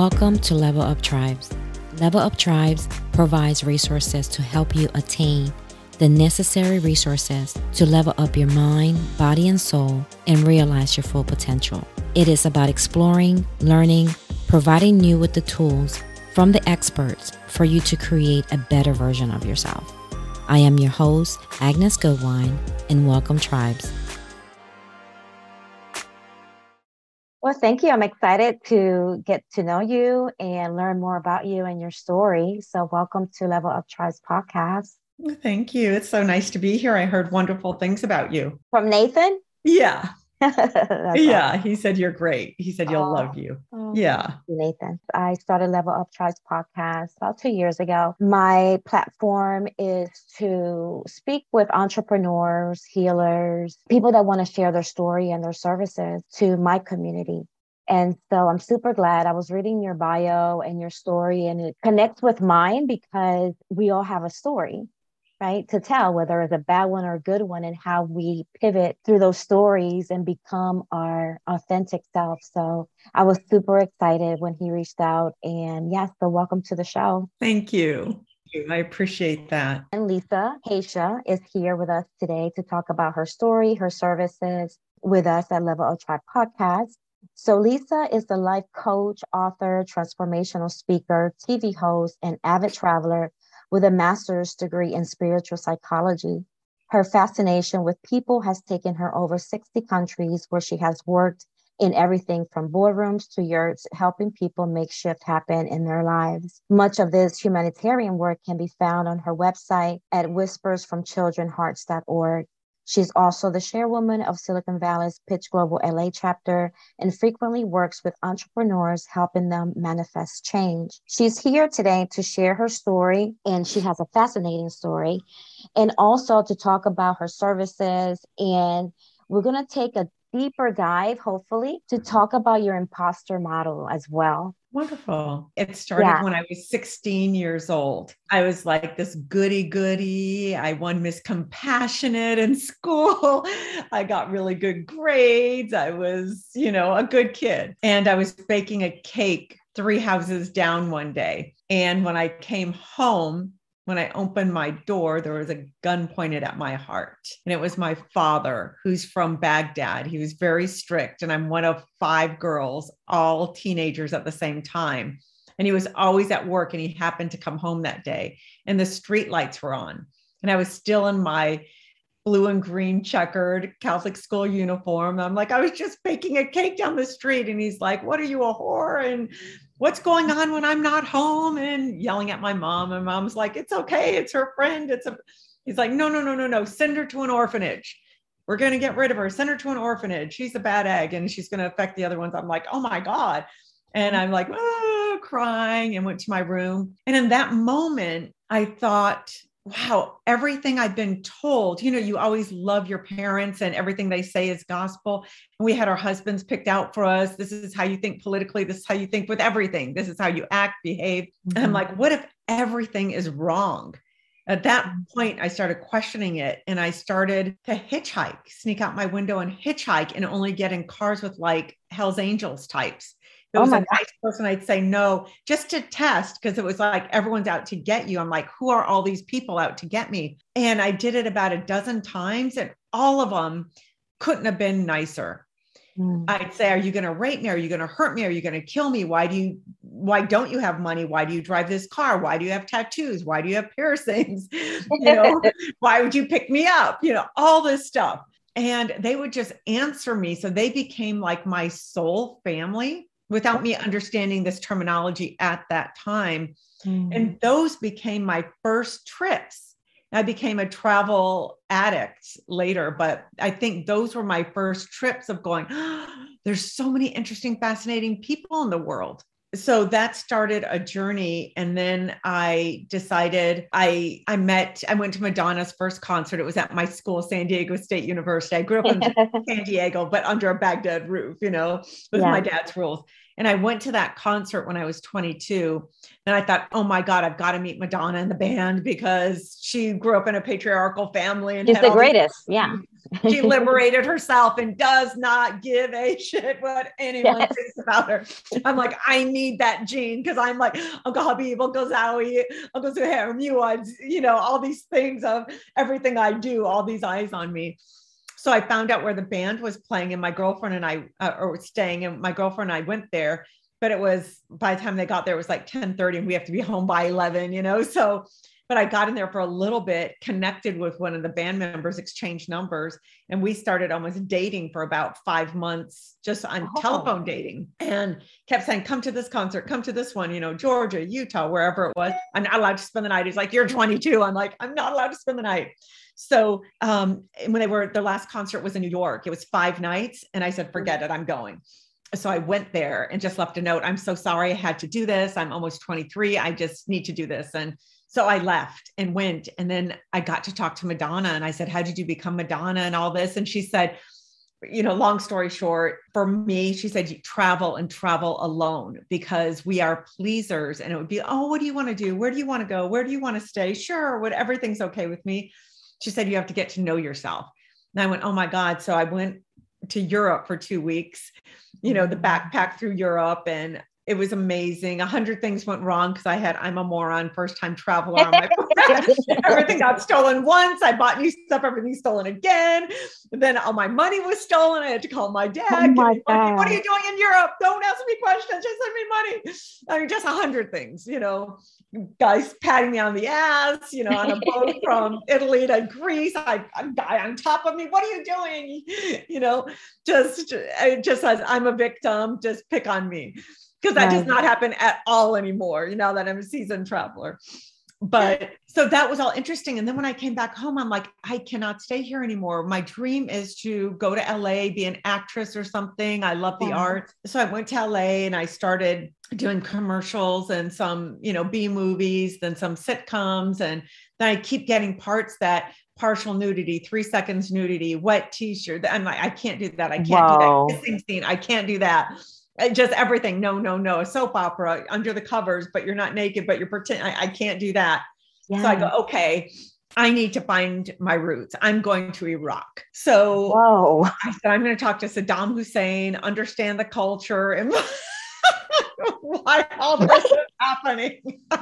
Welcome to Level Up Tribes. Level Up Tribes provides resources to help you attain the necessary resources to level up your mind, body, and soul and realize your full potential. It is about exploring, learning, providing you with the tools from the experts for you to create a better version of yourself. I am your host, Agnes Goodwine, and welcome, Tribes. Well, thank you. I'm excited to get to know you and learn more about you and your story. So welcome to Level Up Tribes podcast. Thank you. It's so nice to be here. I heard wonderful things about you. From Nathan? Yeah. Yeah. Awesome. He said, you're great. He said, you'll love you. Yeah. Nathan, I started Level Up Tribes podcast about 2 years ago. My platform is to speak with entrepreneurs, healers, people that want to share their story and their services to my community. And so I'm super glad. I was reading your bio and your story, and it connects with mine because we all have a story, right, to tell, whether it's a bad one or a good one, and how we pivot through those stories and become our authentic self. So I was super excited when he reached out, and yes, so welcome to the show. Thank you. I appreciate that. And Lisa Haisha is here with us today to talk about her story, her services with us at Level Up Tribe podcast. So Lisa is the life coach, author, transformational speaker, TV host, and avid traveler with a master's degree in spiritual psychology. Her fascination with people has taken her over 60 countries where she has worked in everything from boardrooms to yurts, helping people make shift happen in their lives. Much of this humanitarian work can be found on her website at whispersfromchildrenhearts.org. She's also the chairwoman of Silicon Valley's Pitch Global LA chapter and frequently works with entrepreneurs, helping them manifest change. She's here today to share her story, and she has a fascinating story, and also to talk about her services. And we're going to take a deeper dive, hopefully, to talk about your imposter model as well. Wonderful. It started when I was 16 years old. I was like this goody. I won Miss Compassionate in school. I got really good grades. I was, a good kid. And I was baking a cake 3 houses down one day. And when I came home, when I opened my door, there was a gun pointed at my heart. And it was my father, who's from Baghdad. He was very strict. And I'm one of 5 girls, all teenagers at the same time. And he was always at work, and he happened to come home that day. And the street lights were on. And I was still in my blue and green checkered Catholic school uniform. I'm like, I was just baking a cake down the street. And he's like, what are you, a whore? And what's going on when I'm not home? And yelling at my mom. And mom's like, it's okay. It's her friend. He's like, no. Send her to an orphanage. We're going to get rid of her. Send her to an orphanage. She's a bad egg and she's going to affect the other ones. I'm like, oh my God. And I'm like, crying, and went to my room. And in that moment, I thought, wow, everything I've been told, you always love your parents and everything they say is gospel. And we had our husbands picked out for us. This is how you think politically. This is how you think with everything. This is how you act, behave. Mm-hmm. And I'm like, what if everything is wrong? At that point, I started questioning it, and I started to hitchhike, sneak out my window and hitchhike, and only get in cars with like Hell's Angels types. If it was a nice person, I'd say no, just to test, because it was like everyone's out to get you. I'm like, who are all these people out to get me? And I did it about a dozen times, and all of them couldn't have been nicer. I'd say, are you going to rape me? Are you going to hurt me? Are you going to kill me? Why don't you have money? Why do you drive this car? Why do you have tattoos? Why do you have piercings? Why would you pick me up? All this stuff. And they would just answer me. So they became like my soul family without me understanding this terminology at that time. And those became my first trips. I became a travel addict later, but I think those were my first trips of going, there's so many interesting, fascinating people in the world. So that started a journey. And then I decided I went to Madonna's first concert. It was at my school, San Diego State University. I grew up in San Diego, but under a Baghdad roof, with my dad's rules. And I went to that concert when I was 22. And I thought, oh my God, I've got to meet Madonna in the band because she grew up in a patriarchal family and she's had the all greatest. Yeah. she liberated herself and does not give a shit what anyone thinks about her. I'm like, I need that gene because I'm like Uncle Habib, Uncle Zowie, Uncle Zuhair, all these things of everything I do, all these eyes on me. So I found out where the band was playing and my girlfriend and I were staying, and my girlfriend and I went there, but it was, by the time they got there, it was like 10:30 and we have to be home by 11, so, but I got in there for a little bit, connected with one of the band members, exchanged numbers, and we started almost dating for about 5 months, just on telephone dating, and kept saying, come to this concert, come to this one, Georgia, Utah, wherever it was. I'm not allowed to spend the night. He's like, you're 22. I'm like, I'm not allowed to spend the night. So when their last concert was in New York, it was 5 nights. And I said, forget it, I'm going. So I went there and just left a note. I'm so sorry I had to do this. I'm almost 23. I just need to do this. And so I left and went. And then I got to talk to Madonna and I said, how did you become Madonna and all this? And she said, long story short, for me, she said, you travel and travel alone because we are pleasers. And it would be, oh, what do you want to do? Where do you want to go? Where do you want to stay? Sure. Everything's okay with me. She said, you have to get to know yourself. And I went, oh my God. So I went to Europe for 2 weeks, the backpack through Europe, and it was amazing. 100 things went wrong because I'm a moron, first time traveler on my everything got stolen once. I bought new stuff, everything's stolen again. And then all my money was stolen. I had to call my dad. Oh my God. What are you doing in Europe? Don't ask me questions. Just send me money. I mean, just 100 things, guys patting me on the ass, on a boat from Italy to Greece. A guy on top of me. What are you doing? Just as I'm a victim, just pick on me. Because that does not happen at all anymore, now that I'm a seasoned traveler. But so that was all interesting. And then when I came back home, I'm like, I cannot stay here anymore. My dream is to go to LA, be an actress or something. I love the arts. So I went to LA and I started doing commercials and some, B movies, then some sitcoms. And then I keep getting parts that partial nudity, 3 seconds nudity, wet t-shirt. I'm like, I can't do that. I can't do that kissing scene. I can't do that. Just everything. No, a soap opera under the covers, but you're not naked, but you're pretending. I can't do that. Yeah. So I go, okay, I need to find my roots. I'm going to Iraq. So I said, I'm going to talk to Saddam Hussein, understand the culture and why all this is happening. And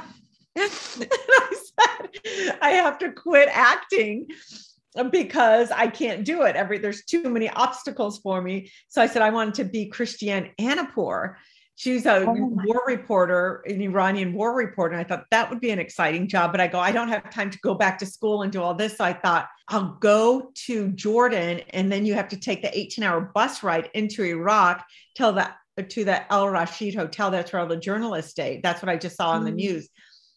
I said, I have to quit acting because I can't do it. There's too many obstacles for me. So I said, I wanted to be Christiane Amanpour. She's a war reporter, an Iranian war reporter. And I thought that would be an exciting job, but I don't have time to go back to school and do all this. So I thought I'll go to Jordan. And then you have to take the 18-hour bus ride into Iraq to the El Rashid Hotel. That's where all the journalists stay. That's what I just saw on the news.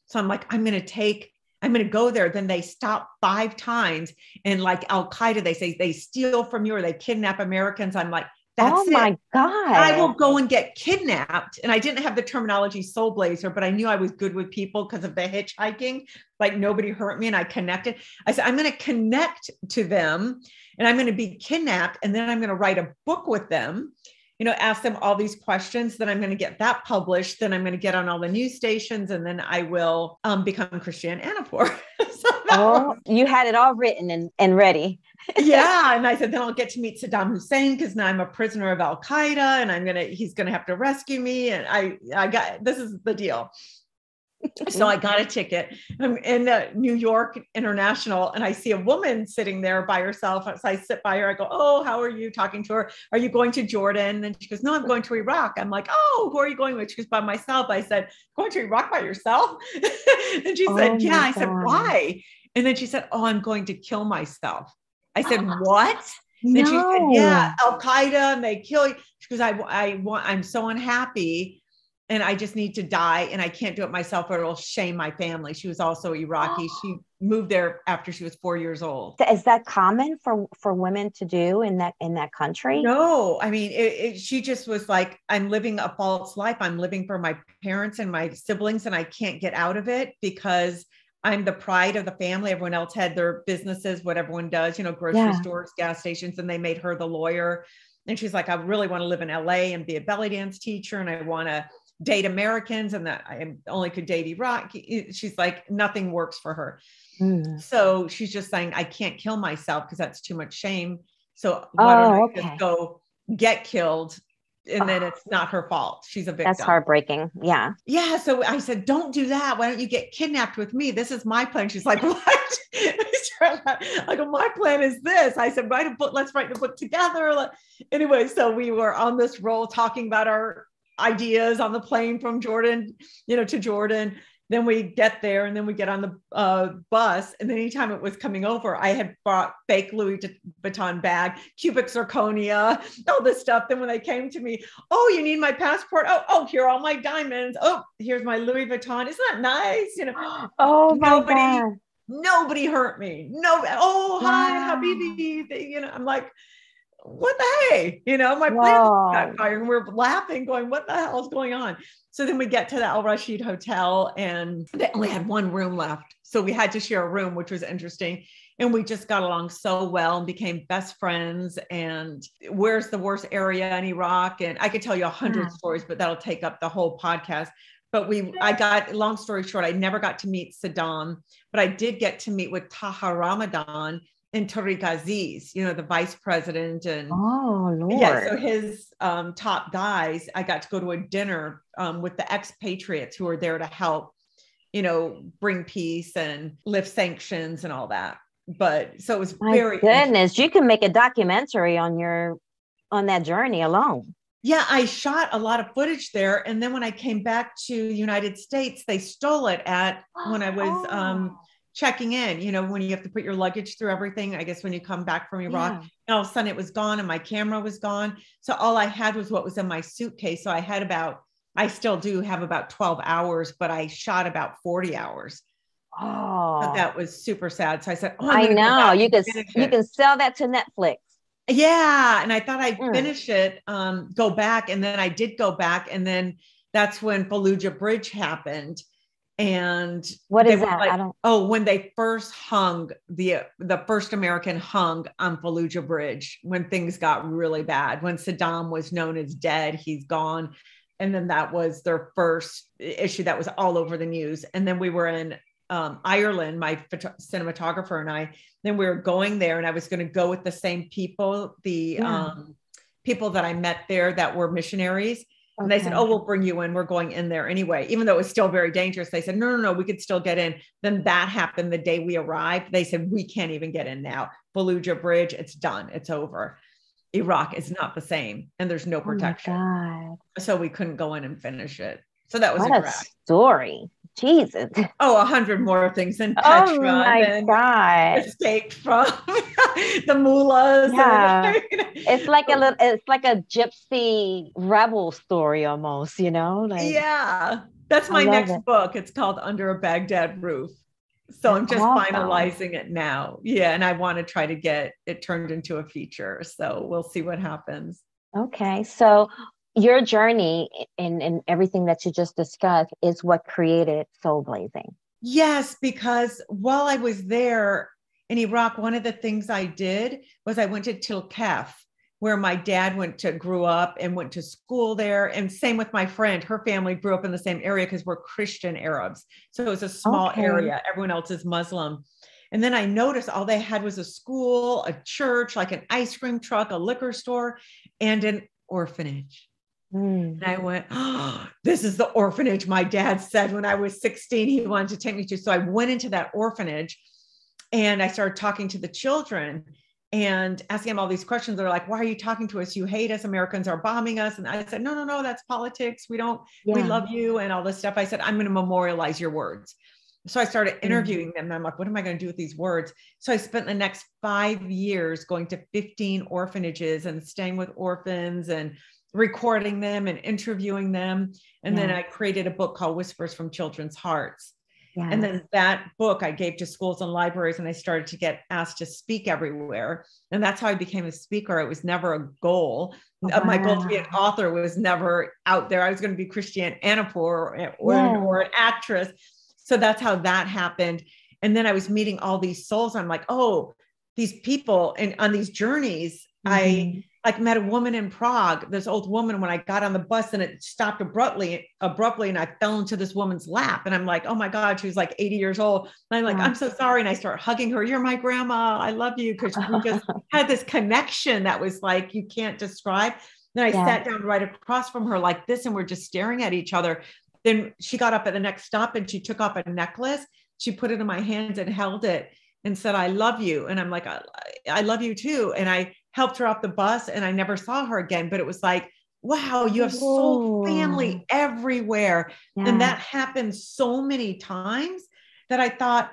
So I'm like, I'm going to go there. Then they stop 5 times. And like Al-Qaeda, they say they steal from you or they kidnap Americans. I'm like, that's my God. I will go and get kidnapped. And I didn't have the terminology SoulBlazer, but I knew I was good with people because of the hitchhiking. Like nobody hurt me and I connected. I said, I'm going to connect to them and I'm going to be kidnapped. And then I'm going to write a book with them. Ask them all these questions. Then I'm going to get that published. Then I'm going to get on all the news stations. And then I will become Christiane Amanpour. You had it all written and ready. Yeah. And I said, then I'll get to meet Saddam Hussein because now I'm a prisoner of Al-Qaeda and he's going to have to rescue me. And this is the deal. So I got a ticket. I'm in New York International and I see a woman sitting there by herself. So I sit by her. I go, oh, how are you? Talking to her. Are you going to Jordan? And she goes, no, I'm going to Iraq. I'm like, oh, who are you going with? She goes, by myself. I said, going to Iraq by yourself? And she said, yeah. I said, why? And then she said, oh, I'm going to kill myself. I said, what? No. And she said, yeah, Al-Qaeda, and they kill you. She goes, I'm so unhappy. And I just need to die and I can't do it myself or it'll shame my family. She was also Iraqi. She moved there after she was 4 years old. Is that common for women to do in that country? No, I mean, she just was like, I'm living a false life. I'm living for my parents and my siblings and I can't get out of it because I'm the pride of the family. Everyone else had their businesses, what everyone does, grocery stores, gas stations, and they made her the lawyer. And she's like, I really want to live in LA and be a belly dance teacher. And I want to date Americans, and that I only could date Iraq. She's like, nothing works for her. So she's just saying, I can't kill myself because that's too much shame. So why don't I just go get killed? And then it's not her fault. She's a victim. That's heartbreaking. Yeah. Yeah. So I said, don't do that. Why don't you get kidnapped with me? This is my plan. She's like, what? I go, my plan is this. I said, let's write the book together. Anyway, so we were on this roll talking about our ideas on the plane from Jordan, to Jordan. Then we get there, and then we get on the bus. And then anytime it was coming over, I had brought fake Louis Vuitton bag, cubic zirconia, all this stuff. Then when they came to me, oh, you need my passport? Oh, here are all my diamonds. Oh, here's my Louis Vuitton. Isn't that nice? Oh my God. Nobody hurt me. No. Oh, hi, Habibi. I'm like, what the hey? My plane got fired, and we're laughing, going, what the hell is going on? So then we get to the Al Rashid Hotel, and they only had one room left. So we had to share a room, which was interesting. And we just got along so well and became best friends. And where's the worst area in Iraq? And I could tell you 100 stories, but that'll take up the whole podcast. But long story short, I never got to meet Saddam, but I did get to meet with Taha Ramadan and Tariq Aziz, the vice president. And Lord. Yeah, so his top guys, I got to go to a dinner with the expatriates who were there to help, bring peace and lift sanctions and all that. But so it was very goodness, you can make a documentary on that journey alone. Yeah, I shot a lot of footage there. And then when I came back to the United States, they stole it when I was checking in, when you have to put your luggage through everything, I guess when you come back from Iraq, and all of a sudden it was gone and my camera was gone. So all I had was what was in my suitcase. So I still do have about 12 hours, but I shot about 40 hours. Oh, so that was super sad. So I said, I know you can sell that to Netflix. Yeah. And I thought I'd finish it, go back. And then I did go back. And then that's when Fallujah Bridge happened. And what is that? When they first hung the first American hung on Fallujah Bridge, when things got really bad, when Saddam was known as dead, he's gone. And then that was their first issue that was all over the news. And then we were in Ireland, my cinematographer and I, then we were going there, and I was going to go with the same people, people that I met there that were missionaries. And they said, oh, we'll bring you in. We're going in there anyway. Even though it was still very dangerous. They said, no, we could still get in. Then that happened the day we arrived. They said, we can't even get in now. Fallujah Bridge, it's done. It's over. Iraq is not the same. And there's no protection. So we couldn't go in and finish it. So that was a story. Jesus. 100 more things in Petra. Oh my God. Escaped from the mullahs. Yeah. It's like a gypsy rebel story almost, Yeah. That's my next book. It's called Under a Baghdad Roof. So I'm just finalizing it now. Yeah. And I want to try to get it turned into a feature. So we'll see what happens. Okay. So your journey and everything that you just discussed is what created SoulBlazing. Yes, because while I was there in Iraq, one of the things I did was I went to Tilkef, where my dad grew up and went to school there. And same with my friend, her family grew up in the same area because we're Christian Arabs. So it was a small area. Everyone else is Muslim. And then I noticed all they had was a school, a church, like an ice cream truck, a liquor store, and an orphanage. And I went, this is the orphanage my dad said when I was 16 he wanted to take me to. So I went into that orphanage and I started talking to the children and asking them all these questions. They're like, why are you talking to us? You hate us. Americans are bombing us. And I said, no, that's politics. We love you and all this stuff. I said, I'm going to memorialize your words. So I started interviewing them. And I'm like, what am I going to do with these words? So I spent the next 5 years going to 15 orphanages and staying with orphans and recording them and interviewing them. And then I created a book called Whispers from Children's Hearts. Yeah. And then that book I gave to schools and libraries, and I started to get asked to speak everywhere. And that's how I became a speaker. It was never a goal. My goal to be an author was never out there. I was going to be Christiane Amanpour or an actress. So that's how that happened. And then I was meeting all these souls. I'm like, oh, these people and on these journeys, I like met a woman in Prague, this old woman, when I got on the bus and it stopped abruptly. And I fell into this woman's lap. And I'm like, oh my God, she was like 80 years old. And I'm like, I'm so sorry. And I start hugging her. You're my grandma. I love you. Cause we just had this connection that was like, you can't describe. Then I sat down right across from her like this, and we're just staring at each other. Then she got up at the next stop and she took off a necklace. She put it in my hands and held it and said, I love you. And I'm like, I love you too. And I helped her off the bus and I never saw her again. But it was like, wow, you have soul family everywhere. And that happened so many times that I thought,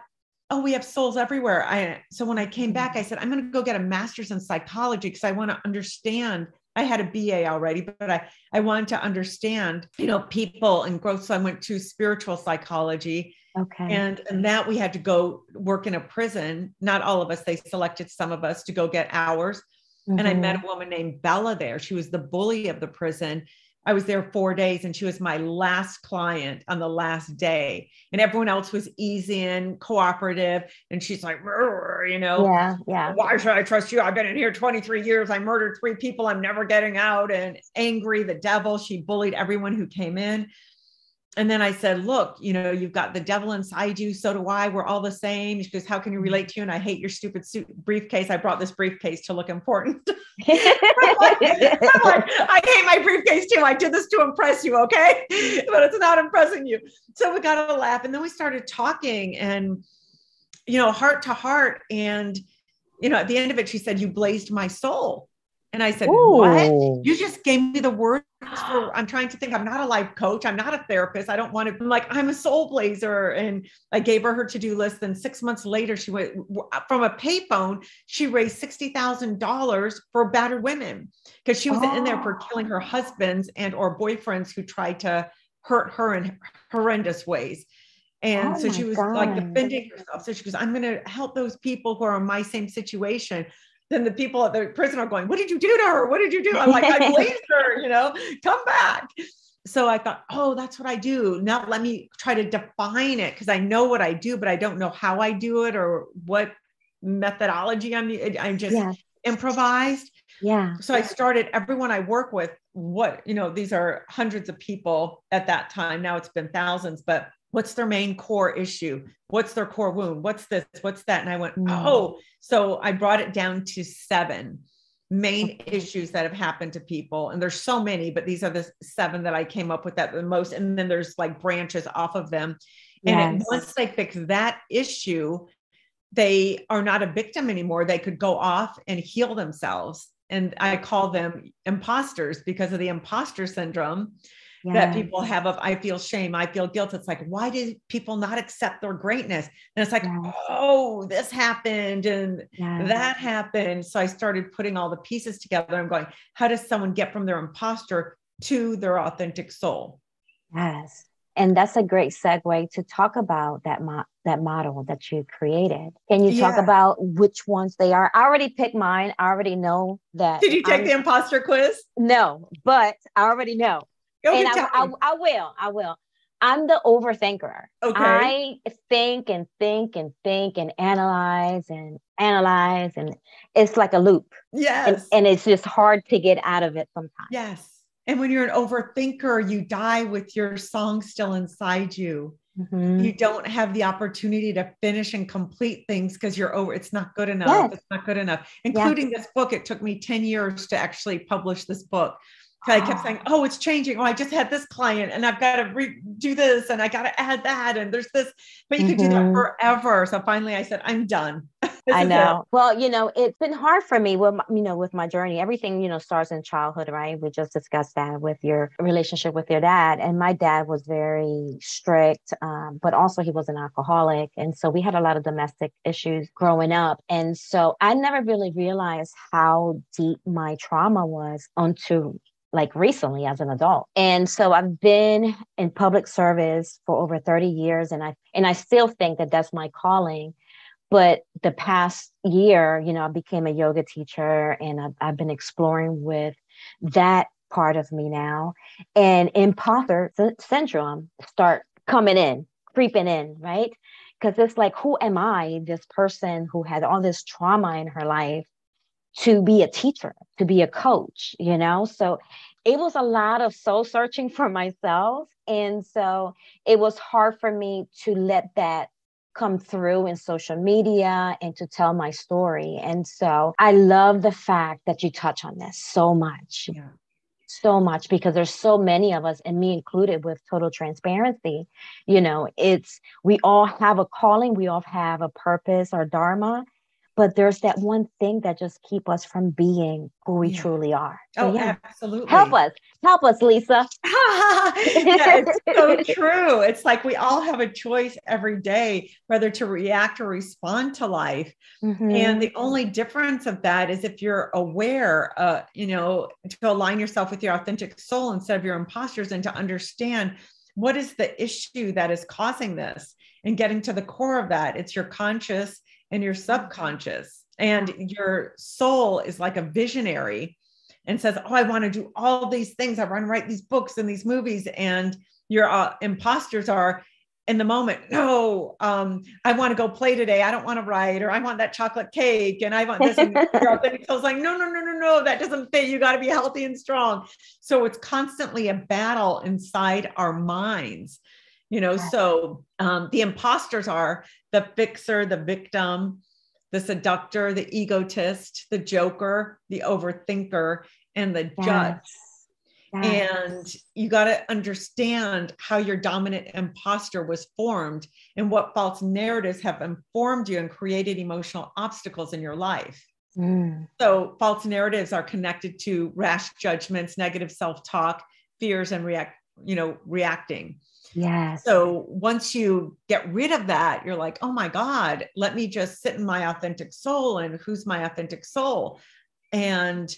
oh, we have souls everywhere. So when I came back, I said, I'm going to go get a master's in psychology because I want to understand. I had a BA already, but I wanted to understand, people and growth. So I went to spiritual psychology. Okay. And that we had to go work in a prison. Not all of us, they selected some of us to go get hours. And I met a woman named Bella there. She was the bully of the prison. I was there 4 days and she was my last client on the last day. And everyone else was easy and cooperative. And she's like, why should I trust you? I've been in here 23 years. I murdered 3 people. I'm never getting out. And angry, the devil. She bullied everyone who came in. And then I said, look, you've got the devil inside you. So do I. We're all the same. She goes, how can you relate to you? And I hate your stupid briefcase. I brought this briefcase to look important. I'm like, I hate my briefcase too. I did this to impress you. Okay. But it's not impressing you. So we got a laugh. And then we started talking and, heart to heart. And, at the end of it, she said, you blazed my soul. And I said, what? You just gave me the words for, I'm trying to think, I'm not a life coach. I'm not a therapist. I don't want to, I'm a soul blazer. And I gave her to-do list. Then 6 months later, she went from a payphone. She raised $60,000 for battered women because she was in there for killing her husbands and or boyfriends who tried to hurt her in horrendous ways. And so she was like defending herself. So she goes, I'm going to help those people who are in my same situation. Then the people at the prison are going, what did you do to her? What did you do? I'm like, I blazed her, come back. So I thought, oh, that's what I do. Now let me try to define it because I know what I do, but I don't know how I do it or what methodology I'm just improvised. Yeah. So I started everyone I work with, these are hundreds of people at that time. Now it's been thousands, but what's their main core issue? What's their core wound? What's this? What's that? And I went, so I brought it down to 7 main issues that have happened to people. And there's so many, but these are the 7 that I came up with that the most. And then there's like branches off of them. And once they fix that issue, they are not a victim anymore. They could go off and heal themselves. And I call them imposters because of the imposter syndrome. That people have of, I feel shame, I feel guilt. It's like, why do people not accept their greatness? And it's like, oh, this happened and that happened. So I started putting all the pieces together. I'm going, how does someone get from their imposter to their authentic soul? Yes. And that's a great segue to talk about that model that you created. Can you talk about which ones they are? I already picked mine. I already know that. Did you take the imposter quiz? No, but I already know. And I will. I'm the overthinker. Okay. I think and analyze and it's like a loop. Yes. And it's just hard to get out of it sometimes. Yes. And when you're an overthinker, you die with your song still inside you. Mm-hmm. You don't have the opportunity to finish and complete things because you're over. It's not good enough. Yes. It's not good enough. Including this book. It took me 10 years to actually publish this book. I kept saying, oh, it's changing. Oh, I just had this client and I've got to do this and I got to add that. And there's this, but you could do that forever. So finally I said, I'm done. I know. Well, it's been hard for me with, with my journey. Everything, starts in childhood, right? We just discussed that with your relationship with your dad. And my dad was very strict, but also he was an alcoholic. And so we had a lot of domestic issues growing up. And so I never really realized how deep my trauma was until like recently as an adult. And so I've been in public service for over 30 years. And I still think that that's my calling. But the past year, I became a yoga teacher and I've been exploring with that part of me now. And imposter syndrome start creeping in, right? Because it's like, who am I, this person who had all this trauma in her life? to be a teacher, to be a coach, you know? So it was a lot of soul searching for myself. And so it was hard for me to let that come through in social media and to tell my story. And so I love the fact that you touch on this so much. Yeah. So much, because there's so many of us, and me included, with total transparency. You know, we all have a calling, we all have a purpose or dharma, but there's that one thing that just keep us from being who we truly are. So, Absolutely. Help us, Lisa. It's so true. It's like we all have a choice every day, whether to react or respond to life. Mm-hmm. And the only difference of that is if you're aware, to align yourself with your authentic soul instead of your imposters, and to understand what is the issue that is causing this, and getting to the core of that. It's your conscious and your subconscious, and your soul is like a visionary and says, oh, I want to do all these things. I want to write these books and these movies. And your imposters are in the moment. No, I want to go play today. I don't want to write, or I want that chocolate cake. And I want this. And your authentic soul's like, no, that doesn't fit. You got to be healthy and strong. So it's constantly a battle inside our minds. So the imposters are the fixer, the victim, the seductor, the egotist, the joker, the overthinker, and the judge. Yes. And you got to understand how your dominant imposter was formed and what false narratives have informed you and created emotional obstacles in your life. So false narratives are connected to rash judgments, negative self-talk, fears, and reacting. Yes. So once you get rid of that, you're like, oh my God, let me just sit in my authentic soul. And who's my authentic soul? And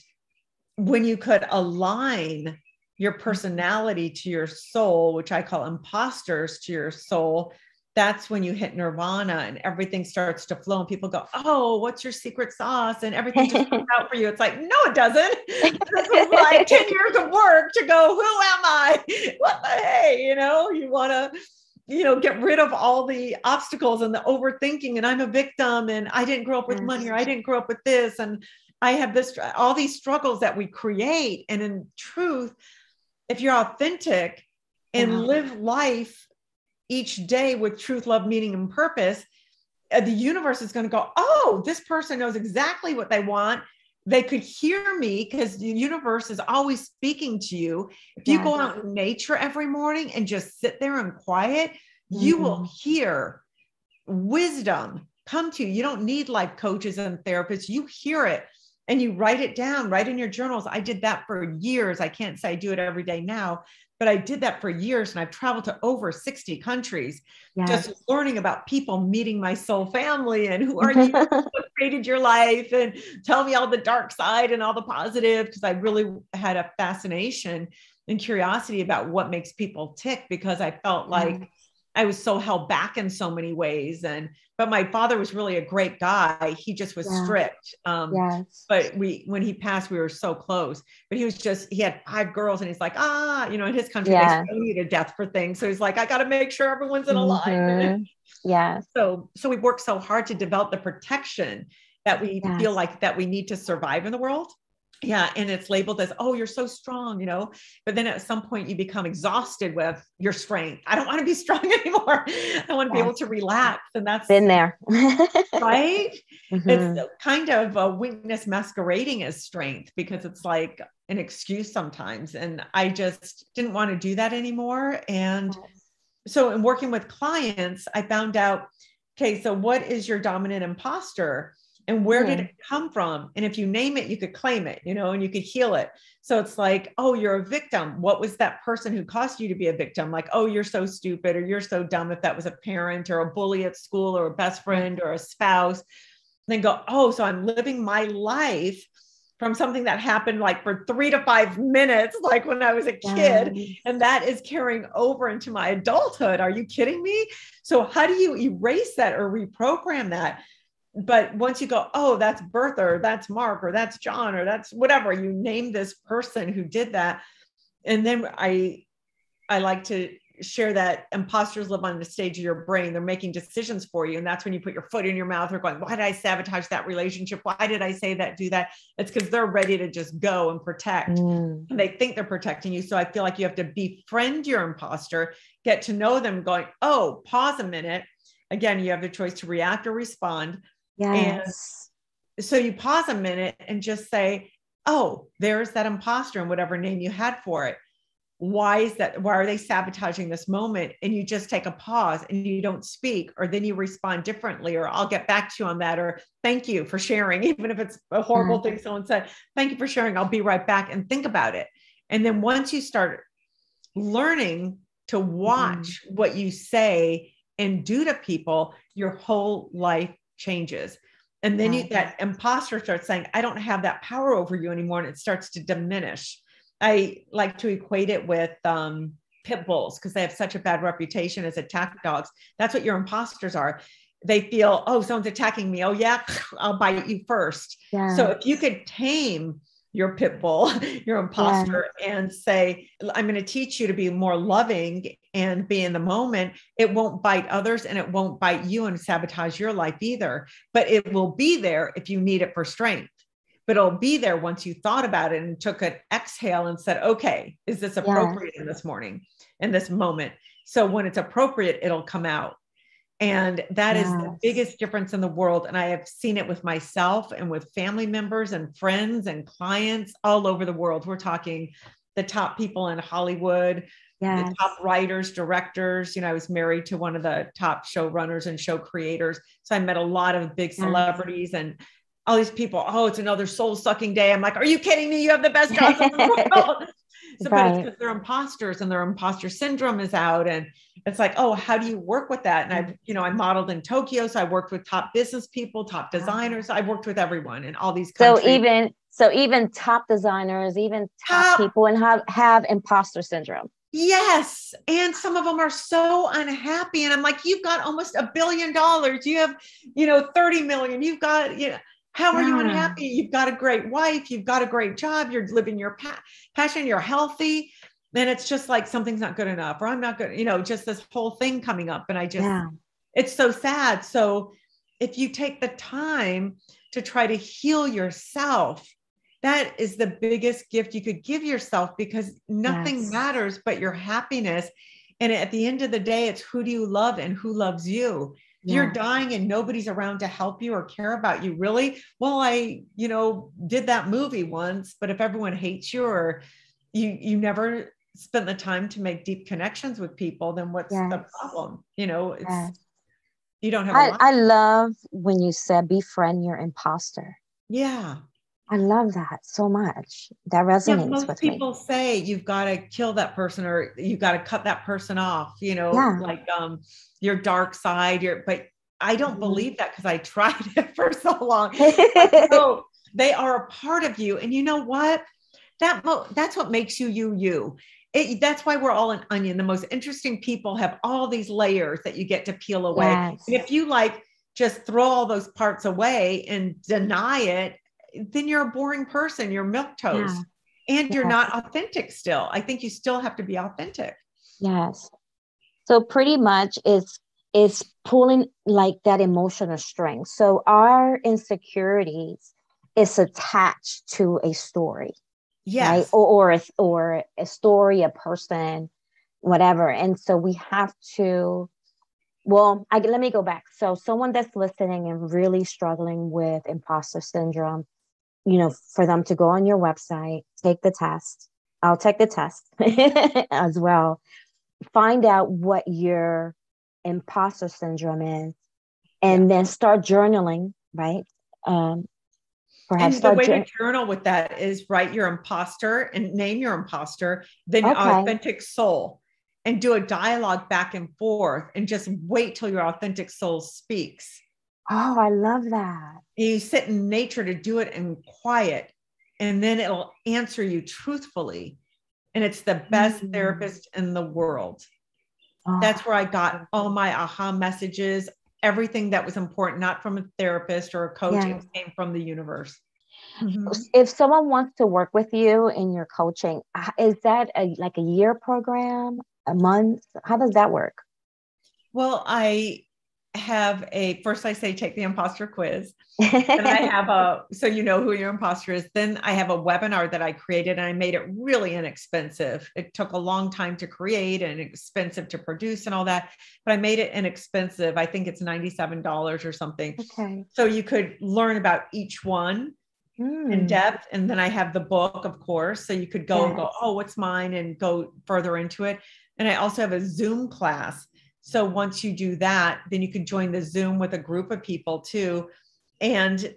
when you could align your personality to your soul, which I call imposters to your soul, that's when you hit nirvana and everything starts to flow, and people go, oh, what's your secret sauce? And everything just comes out for you. It's like, no, it doesn't. This was like 10 years of work to go, who am I? What the hey? You want to, get rid of all the obstacles and the overthinking, and I'm a victim, and I didn't grow up with money, or I didn't grow up with this, and I have this, all these struggles that we create. And in truth, if you're authentic and live life each day with truth, love, meaning, and purpose, the universe is going to go, oh, this person knows exactly what they want. They could hear me, because the universe is always speaking to you. If you go out in nature every morning and just sit there in quiet, you will hear wisdom come to you. You don't need life coaches and therapists. You hear it and you write it down, write in your journals. I did that for years. I can't say I do it every day now, but I did that for years. And I've traveled to over 60 countries, just learning about people, meeting my soul family, and who are you, what created your life, and tell me all the dark side and all the positive. Because I really had a fascination and curiosity about what makes people tick, because I felt like I was so held back in so many ways. But my father was really a great guy. He just was strict. But when he passed, we were so close, but he had 5 girls, and he's like, in his country, they stone you to death for things. So he's like, I got to make sure everyone's in alignment. So we work so hard to develop the protection that we feel like that we need to survive in the world. And it's labeled as, oh, you're so strong, but then at some point you become exhausted with your strength. I don't want to be strong anymore. I want to be able to relax. And that's been there. Right. It's kind of a weakness masquerading as strength, because it's like an excuse sometimes. And I just didn't want to do that anymore. And so in working with clients, I found out, okay, so what is your dominant imposter? And where did it come from? And if you name it, you could claim it, and you could heal it. So it's like, oh, you're a victim. What was that person who caused you to be a victim? Like, oh, you're so stupid, or you're so dumb, if that was a parent or a bully at school or a best friend or a spouse. And then go, oh, so I'm living my life from something that happened like for 3 to 5 minutes, like when I was a kid. And that is carrying over into my adulthood. Are you kidding me? So how do you erase that or reprogram that? But once you go, oh, that's Bertha, or that's Mark, or that's John, or that's whatever, you name this person who did that. And then I like to share that imposters live on the stage of your brain. They're making decisions for you. And that's when you put your foot in your mouth or going, why did I sabotage that relationship? Why did I say that, do that? It's because they're ready to just go and protect. And they think they're protecting you. So I feel like you have to befriend your imposter, get to know them, going, oh, pause a minute. Again, you have the choice to react or respond. Yes. And so you pause a minute and just say, oh, there's that imposter, and whatever name you had for it. Why is that? Why are they sabotaging this moment? And you just take a pause and you don't speak, or then you respond differently, or I'll get back to you on that, or thank you for sharing. Even if it's a horrible thing someone said, thank you for sharing. I'll be right back, and think about it. And then once you start learning to watch what you say and do to people, your whole life changes. And then that imposter starts saying, I don't have that power over you anymore. And it starts to diminish. I like to equate it with pit bulls, because they have such a bad reputation as attack dogs. That's what your imposters are. They feel, oh, someone's attacking me. Oh yeah, I'll bite you first. Yeah. So if you could tame your pit bull, your imposter, and say, I'm going to teach you to be more loving and be in the moment, it won't bite others, and it won't bite you and sabotage your life either. But it will be there if you need it for strength. But it'll be there once you thought about it and took an exhale and said, okay, is this appropriate in this morning, in this moment? So when it's appropriate, it'll come out. And that is the biggest difference in the world. And I have seen it with myself and with family members and friends and clients all over the world. We're talking the top people in Hollywood, the top writers, directors. You know, I was married to one of the top showrunners and show creators. So I met a lot of big celebrities and all these people. Oh, it's another soul sucking day. I'm like, are you kidding me? You have the best jobs in the world. So, but it's because they're imposters and their imposter syndrome is out. And it's like, oh, how do you work with that? And I modeled in Tokyo. So I worked with top business people, top designers. I worked with everyone in all these countries. So even top designers, even top people and have imposter syndrome. Yes. And some of them are so unhappy. And I'm like, you've got almost $1 billion. You have, 30 million. You've got, how are you unhappy? You've got a great wife. You've got a great job. You're living your passion. You're healthy. Then it's just like, something's not good enough, or I'm not good, just this whole thing coming up. And it's so sad. So if you take the time to try to heal yourself, that is the biggest gift you could give yourself, because nothing matters but your happiness. And at the end of the day, it's who do you love and who loves you? You're dying and nobody's around to help you or care about you, really. Well, I, did that movie once, but if everyone hates you, or you never spent the time to make deep connections with people, then what's the problem? You don't have I love when you said befriend your imposter. Yeah. I love that so much. That resonates with me. Most people say you've got to kill that person, or you've got to cut that person off, like your dark side, but I don't believe that, because I tried it for so long. So they are a part of you. And you know what? That's what makes you. That's why we're all an onion. The most interesting people have all these layers that you get to peel away. Yes. And if you just throw all those parts away and deny it, then you're a boring person. You're milquetoast, and you're not authentic still. I think you still have to be authentic. Yes. So pretty much it's pulling like that emotional string. So our insecurities is attached to a story. Yes. Right? Or a story, a person, whatever. And so we have to, let me go back. So someone that's listening and really struggling with imposter syndrome, for them to go on your website, take the test. I'll take the test as well. Find out what your imposter syndrome is, and then start journaling, right? Perhaps. And the way to journal with that is write your imposter and name your imposter, then your authentic soul, and do a dialogue back and forth, and just wait till your authentic soul speaks. Oh, I love that. You sit in nature to do it in quiet, and then it'll answer you truthfully. And it's the best therapist in the world. Oh, that's where I got all my aha messages, everything that was important, not from a therapist or a coach. It came from the universe. Mm-hmm. If someone wants to work with you in your coaching, is that a year program? a month? How does that work? Well, first I say, take the Imposter Quiz. And I have so you know who your imposter is. Then I have a webinar that I created and I made it really inexpensive. It took a long time to create and expensive to produce and all that, but I made it inexpensive. I think it's $97 or something. Okay. So you could learn about each one in depth. And then I have the book, of course. So you could go and go, oh, what's mine, and go further into it. And I also have a Zoom class. So once you do that, then you can join the Zoom with a group of people too. And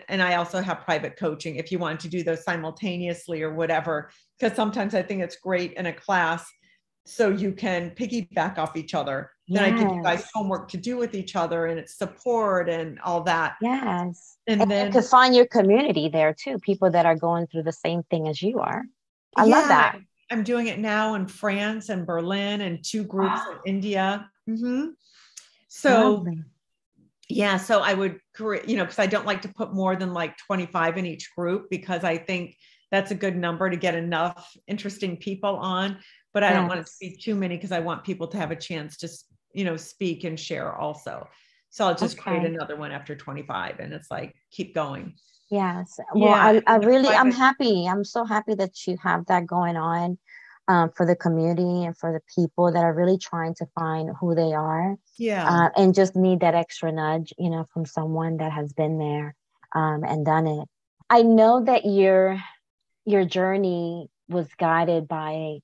I also have private coaching if you want to do those simultaneously or whatever, because sometimes I think it's great in a class so you can piggyback off each other. Then I give you guys homework to do with each other, and it's support and all that. Yes. And then to find your community there too, people that are going through the same thing as you are. I love that. I'm doing it now in France and Berlin, and 2 groups in India. Mm-hmm. So Lovely. yeah, so I would, because I don't like to put more than like 25 in each group, because I think that's a good number to get enough interesting people on, but I don't want it to be too many, because I want people to have a chance to, speak and share also. So I'll just create another one after 25, and it's like, keep going. Yes. Well, I'm happy. I'm so happy that you have that going on. For the community and for the people that are really trying to find who they are. Yeah. And just need that extra nudge, from someone that has been there and done it. I know that your journey was guided by,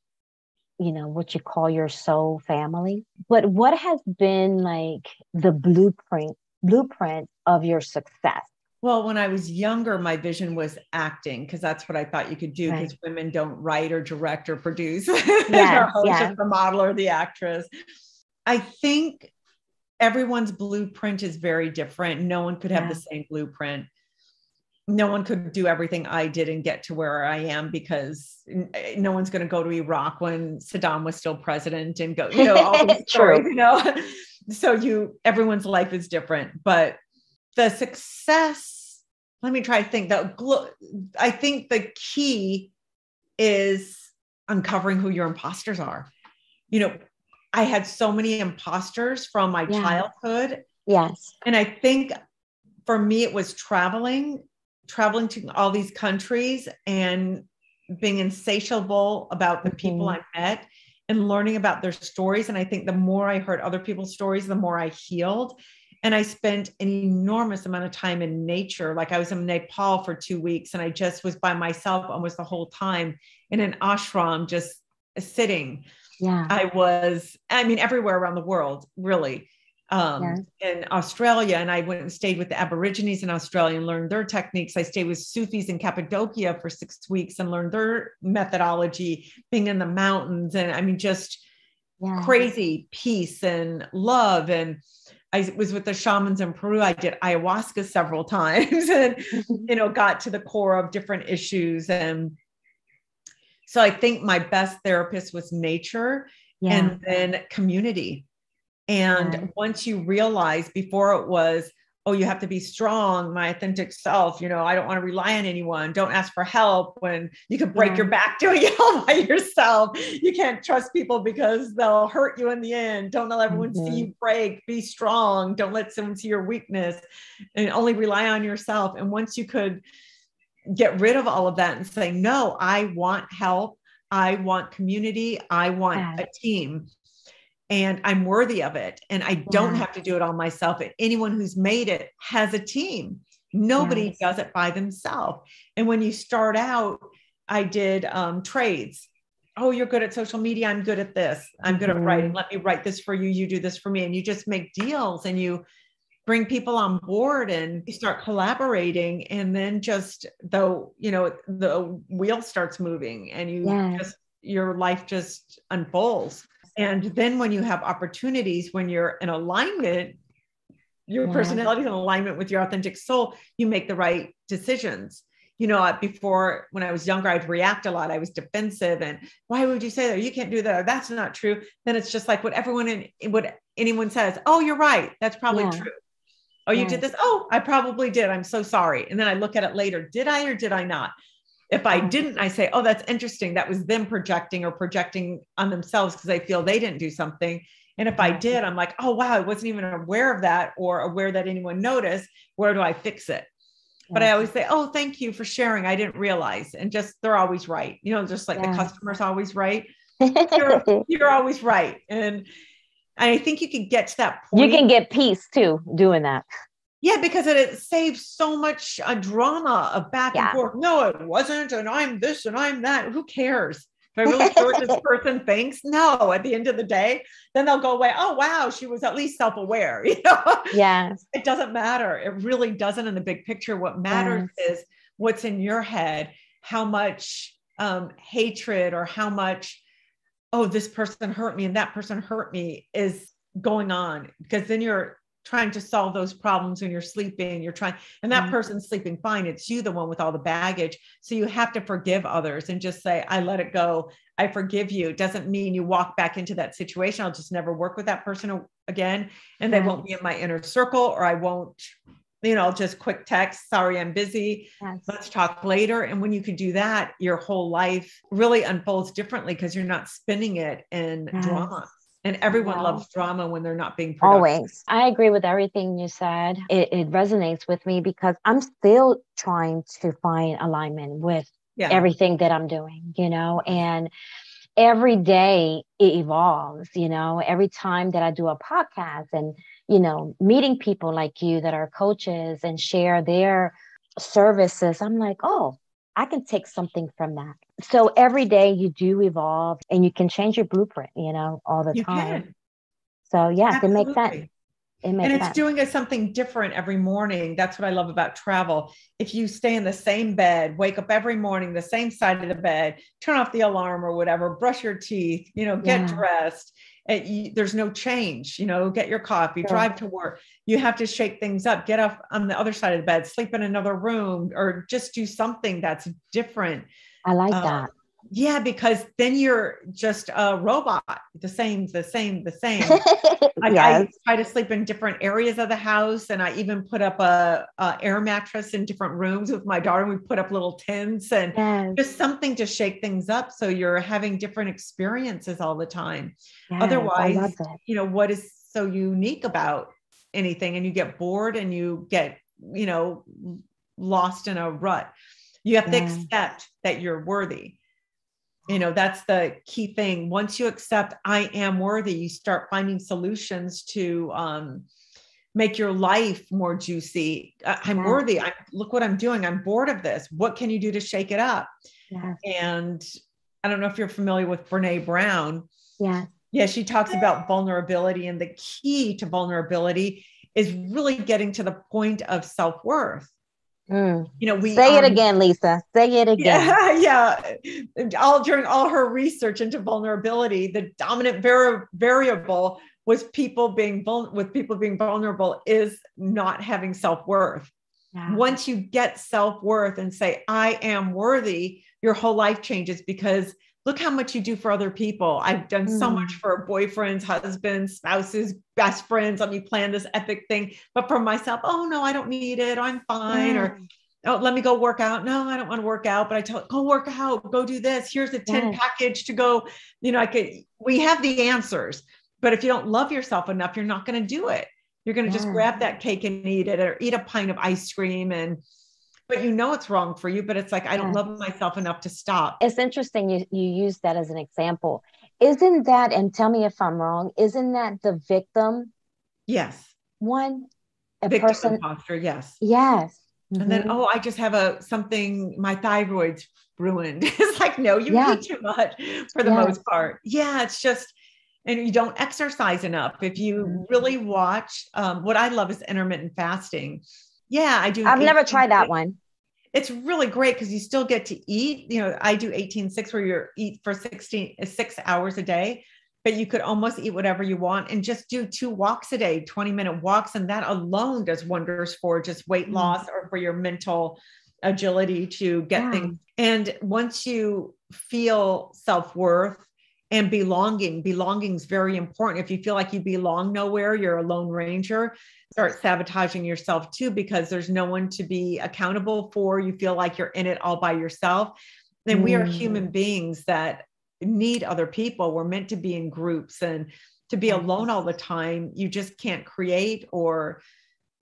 what you call your soul family. But what has been like the blueprint of your success? Well, when I was younger, my vision was acting, because that's what I thought you could do, because women don't write or direct or produce. Just the model or the actress. I think everyone's blueprint is very different. No one could have the same blueprint. No one could do everything I did and get to where I am, because no one's going to go to Iraq when Saddam was still president and go, all these stories, So everyone's life is different, but the success, let me try to think. I think the key is uncovering who your imposters are. I had so many imposters from my childhood. Yes. And I think for me, it was traveling to all these countries and being insatiable about the people I met and learning about their stories. And I think the more I heard other people's stories, the more I healed. And I spent an enormous amount of time in nature. Like I was in Nepal for 2 weeks, and I just was by myself almost the whole time in an ashram, just sitting. Yeah. I was, everywhere around the world, really. In Australia, and I went and stayed with the Aborigines in Australia and learned their techniques. I stayed with Sufis in Cappadocia for 6 weeks and learned their methodology, being in the mountains. And just crazy peace and love. And I was with the shamans in Peru. I did ayahuasca several times and, got to the core of different issues. And so I think my best therapist was nature and then community. And once you realize, before it was, oh, you have to be strong, my authentic self, I don't want to rely on anyone. Don't ask for help when you could break your back doing it all by yourself. You can't trust people because they'll hurt you in the end. Don't let everyone see you break. Be strong. Don't let someone see your weakness, and only rely on yourself. And once you could get rid of all of that and say, no, I want help. I want community. I want a team. And I'm worthy of it. And I don't have to do it all myself. And anyone who's made it has a team. Nobody does it by themselves. And when you start out, I did trades. Oh, you're good at social media. I'm good at this. I'm good at writing. Let me write this for you. You do this for me. And you just make deals and you bring people on board and you start collaborating. And then just the wheel starts moving and your life just unfolds. And then when you have opportunities, when you're in alignment, your personality is in alignment with your authentic soul, you make the right decisions. Before, when I was younger, I'd react a lot. I was defensive. And why would you say that? You can't do that. Or, that's not true. Then it's just like what anyone says. Oh, you're right. That's probably true. Oh, you did this. Oh, I probably did. I'm so sorry. And then I look at it later. Did I or did I not? If I didn't, I say, oh, that's interesting. That was them projecting or projecting on themselves because they feel they didn't do something. And if I did, I'm like, oh, wow, I wasn't even aware of that or aware that anyone noticed. Where do I fix it? But I always say, oh, thank you for sharing. I didn't realize. And just, they're always right. You know, just like the customer's always right. You're always right. And I think you can get to that point. You can get peace too doing that. Yeah, because it saves so much drama of back and forth. No, it wasn't. And I'm this and I'm that. Who cares? If I really care what this person thinks? No, at the end of the day, then they'll go away. Oh, wow, she was at least self-aware. You know? Yes. It doesn't matter. It really doesn't in the big picture. What matters is what's in your head, how much hatred or how much, oh, this person hurt me and that person hurt me is going on. Because then you're trying to solve those problems when you're sleeping, and that person's sleeping fine. It's you, the one with all the baggage. So you have to forgive others and just say, I let it go. I forgive you. It doesn't mean you walk back into that situation. I'll just never work with that person again. And they won't be in my inner circle, or I won't, I'll just quick text, sorry, I'm busy. Let's talk later. And when you can do that, your whole life really unfolds differently because you're not spinning it in drama. And everyone loves drama when they're not being productive. Always. I agree with everything you said. It resonates with me because I'm still trying to find alignment with everything that I'm doing, and every day it evolves, every time that I do a podcast and, meeting people like you that are coaches and share their services, I'm like, oh, I can take something from that. So every day you do evolve and you can change your blueprint, all the time. Can. So yes, Absolutely. It makes sense. And it's doing something different every morning. That's what I love about travel. If you stay in the same bed, wake up every morning, the same side of the bed, turn off the alarm or whatever, brush your teeth, get dressed. There's no change, get your coffee, drive to work. You have to shake things up, get up on the other side of the bed, sleep in another room, or just do something that's different. I like that. Yeah, because then you're just a robot, the same. I try to sleep in different areas of the house. And I even put up a air mattress in different rooms with my daughter. We put up little tents and just something to shake things up. So you're having different experiences all the time. Otherwise, what is so unique about anything? And you get bored and you get, lost in a rut. You have to accept that you're worthy. That's the key thing. Once you accept I am worthy, you start finding solutions to make your life more juicy. I'm worthy. Look what I'm doing. I'm bored of this. What can you do to shake it up? And I don't know if you're familiar with Brene Brown. Yeah, she talks about vulnerability, and the key to vulnerability is really getting to the point of self-worth. Say it again, Lisa. Say it again. During all her research into vulnerability, the dominant variable was people being vulnerable is not having self-worth. Once you get self-worth and say, I am worthy, your whole life changes because look how much you do for other people. I've done so much for boyfriends, husbands, spouses, best friends. Let me plan this epic thing. But for myself, oh no, I don't need it. I'm fine. Or, oh, let me go work out. No, I don't want to work out, but I tell go work out, go do this. Here's a 10 package to go. We have the answers, but if you don't love yourself enough, you're not going to do it. You're going to just grab that cake and eat it, or eat a pint of ice cream but it's wrong for you, but it's like, I don't love myself enough to stop. It's interesting. You use that as an example. Isn't that, and tell me if I'm wrong, isn't that the victim? Yes. One, victim person. Imposter, yes. Yes. And then, I just have my thyroid's ruined. It's like, no, you eat too much for the most part. Yeah. It's just, and you don't exercise enough. If you really watch, what I love is intermittent fasting. Yeah, I do. I've never tried that one. It's really great because you still get to eat. I do 18-6 where you eat for 6 hours a day, but you could almost eat whatever you want and just do 2 walks a day, 20-minute walks. And that alone does wonders for just weight loss or for your mental agility to get things. And once you feel self-worth and belonging. Belonging is very important. If you feel like you belong nowhere, you're a lone ranger, start sabotaging yourself too, because there's no one to be accountable for. You feel like you're in it all by yourself. Then we are human beings that need other people. We're meant to be in groups, and to be alone all the time, you just can't create. Or,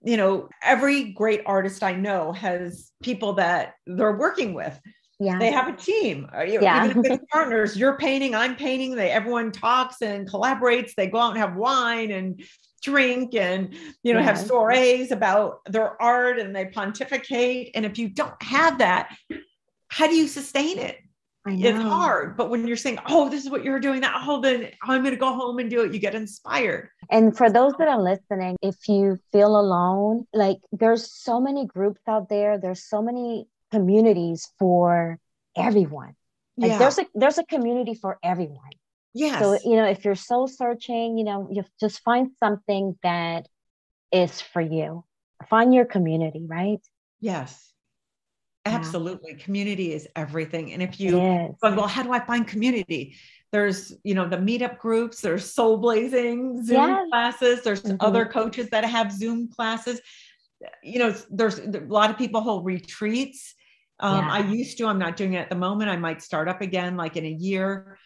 you know, every great artist I know has people that they're working with. Yeah. They have a team. Even if it's partners, you're painting, I'm painting. Everyone talks and collaborates. They go out and have wine and drink and, you know, have soirees about their art, and they pontificate. And if you don't have that, how do you sustain it? It's hard. But when you're saying, oh, this is what you're doing, then I'm going to go home and do it, you get inspired. And for those that are listening, if you feel alone, like there's so many groups out there, there's so many communities for everyone. Like there's a community for everyone. Yes. So, you know, if you're soul searching, you know, you just find something that is for you. Find your community, right? Yes. Absolutely. Community is everything. And if you go, well, how do I find community? There's, you know, the meetup groups, there's SoulBlazing Zoom classes. There's other coaches that have Zoom classes. You know, there's a lot of people hold retreats. I used to, I'm not doing it at the moment. I might start up again, like in a year,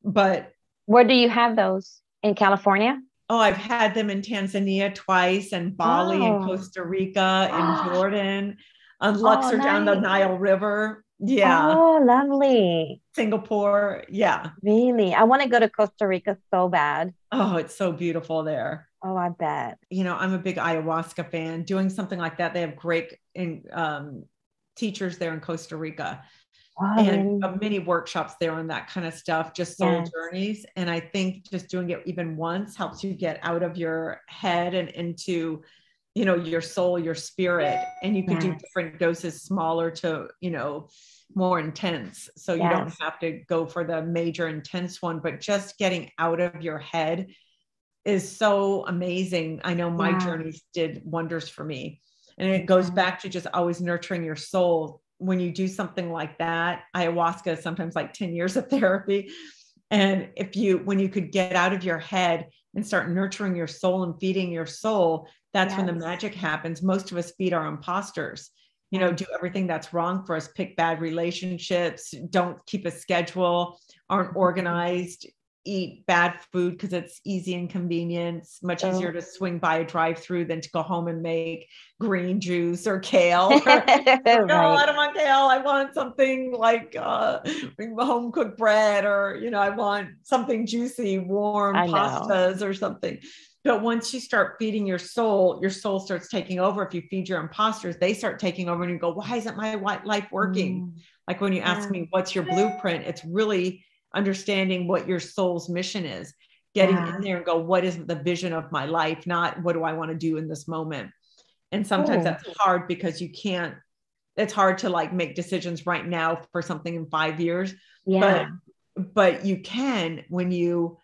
but. Where do you have those? In California? Oh, I've had them in Tanzania twice, and Bali and Costa Rica and Jordan. On Luxor down the Nile River. Yeah. Oh, lovely. Singapore. Yeah. Really? I want to go to Costa Rica so bad. Oh, it's so beautiful there. Oh, I bet. You know, I'm a big ayahuasca fan. Doing something like that. They have great teachers there in Costa Rica. Wow, and many workshops there on that kind of stuff, just soul journeys. And I think just doing it even once helps you get out of your head and into, you know, your soul, your spirit, and you can do different doses, smaller to, you know, more intense. So you don't have to go for the major intense one, but just getting out of your head is so amazing. I know my journeys did wonders for me. And it goes back to just always nurturing your soul. When you do something like that, ayahuasca is sometimes like 10 years of therapy. And when you could get out of your head and start nurturing your soul and feeding your soul, that's when the magic happens. Most of us feed our imposters, you know, do everything that's wrong for us, pick bad relationships, don't keep a schedule, aren't organized, eat bad food because it's easy and convenient. It's much easier to swing by a drive-through than to go home and make green juice or kale. No, I don't want kale. I want something like home cooked bread, or, you know, I want something juicy, warm pastas or something. But once you start feeding your soul starts taking over. If you feed your imposters, they start taking over, and you go, why isn't my life working? Like when you ask me, what's your blueprint? It's really understanding what your soul's mission is, getting in there and go, what is the vision of my life? Not what do I want to do in this moment? And sometimes that's hard because it's hard to like make decisions right now for something in 5 years. But you can, when you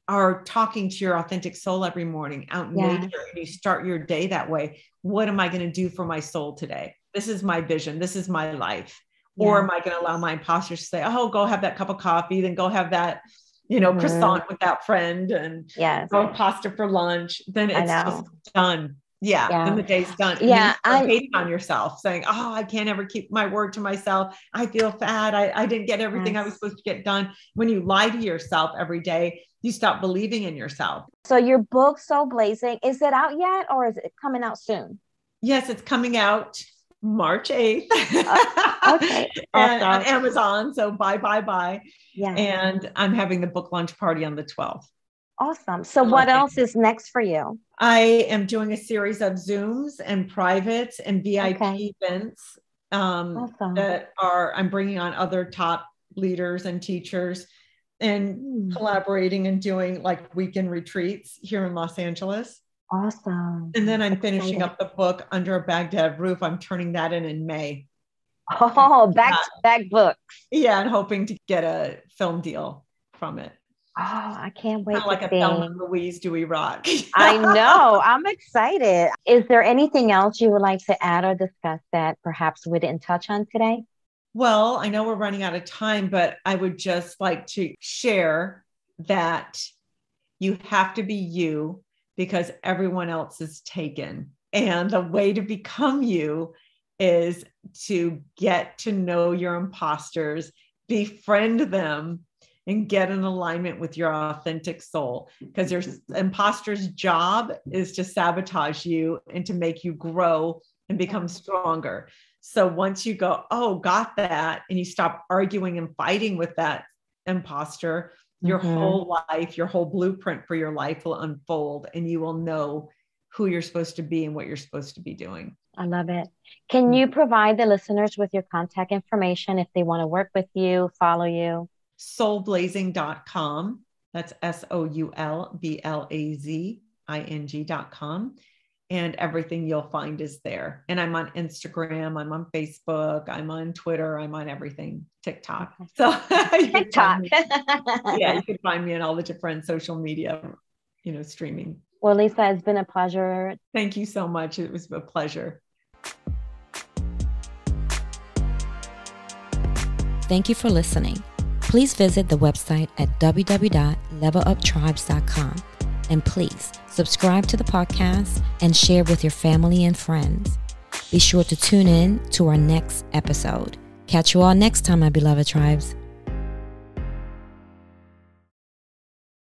are talking to your authentic soul every morning out in nature, and you start your day that way. What am I going to do for my soul today? This is my vision. This is my life. Or am I going to allow my imposters to say, oh, go have that cup of coffee, then go have that, you know, croissant with that friend, and go pasta for lunch. Then it's just done. Then the day's done. And then you start hating on yourself, saying, oh, I can't ever keep my word to myself. I feel fat. I didn't get everything I was supposed to get done. When you lie to yourself every day, you stop believing in yourself. So your book, SoulBlazing, is it out yet, or is it coming out soon? Yes, it's coming out March 8th. Okay. And on Amazon. So bye. Yeah. And I'm having the book launch party on the 12th. Awesome. So what else is next for you? I am doing a series of Zooms and privates and VIP events that I'm bringing on other top leaders and teachers, and collaborating and doing like weekend retreats here in Los Angeles. Awesome. And then I'm finishing up the book Under a Baghdad Roof. I'm turning that in May. Oh, back books. Yeah, and hoping to get a film deal from it. Oh, I can't wait. Kind of like a Thelma Louise, Do We Rock? I know. I'm excited. Is there anything else you would like to add or discuss that perhaps we didn't touch on today? Well, I know we're running out of time, but I would just like to share that you have to be you because everyone else is taken. And the way to become you is to get to know your imposters, befriend them, and get in alignment with your authentic soul. Because your imposter's job is to sabotage you and to make you grow and become stronger. So once you go, oh, got that, and you stop arguing and fighting with that imposter, your whole life, your whole blueprint for your life will unfold, and you will know who you're supposed to be and what you're supposed to be doing. I love it. Can you provide the listeners with your contact information if they want to work with you, follow you? SoulBlazing.com. That's SoulBlazing.com. And everything you'll find is there. And I'm on Instagram, I'm on Facebook, I'm on Twitter, I'm on everything, TikTok. So TikTok. You can find me on all the different social media, streaming. Well, Lisa, it's been a pleasure. Thank you so much. It was a pleasure. Thank you for listening. Please visit the website at www.leveluptribes.com. And please subscribe to the podcast and share with your family and friends. Be sure to tune in to our next episode. Catch you all next time, my beloved tribes.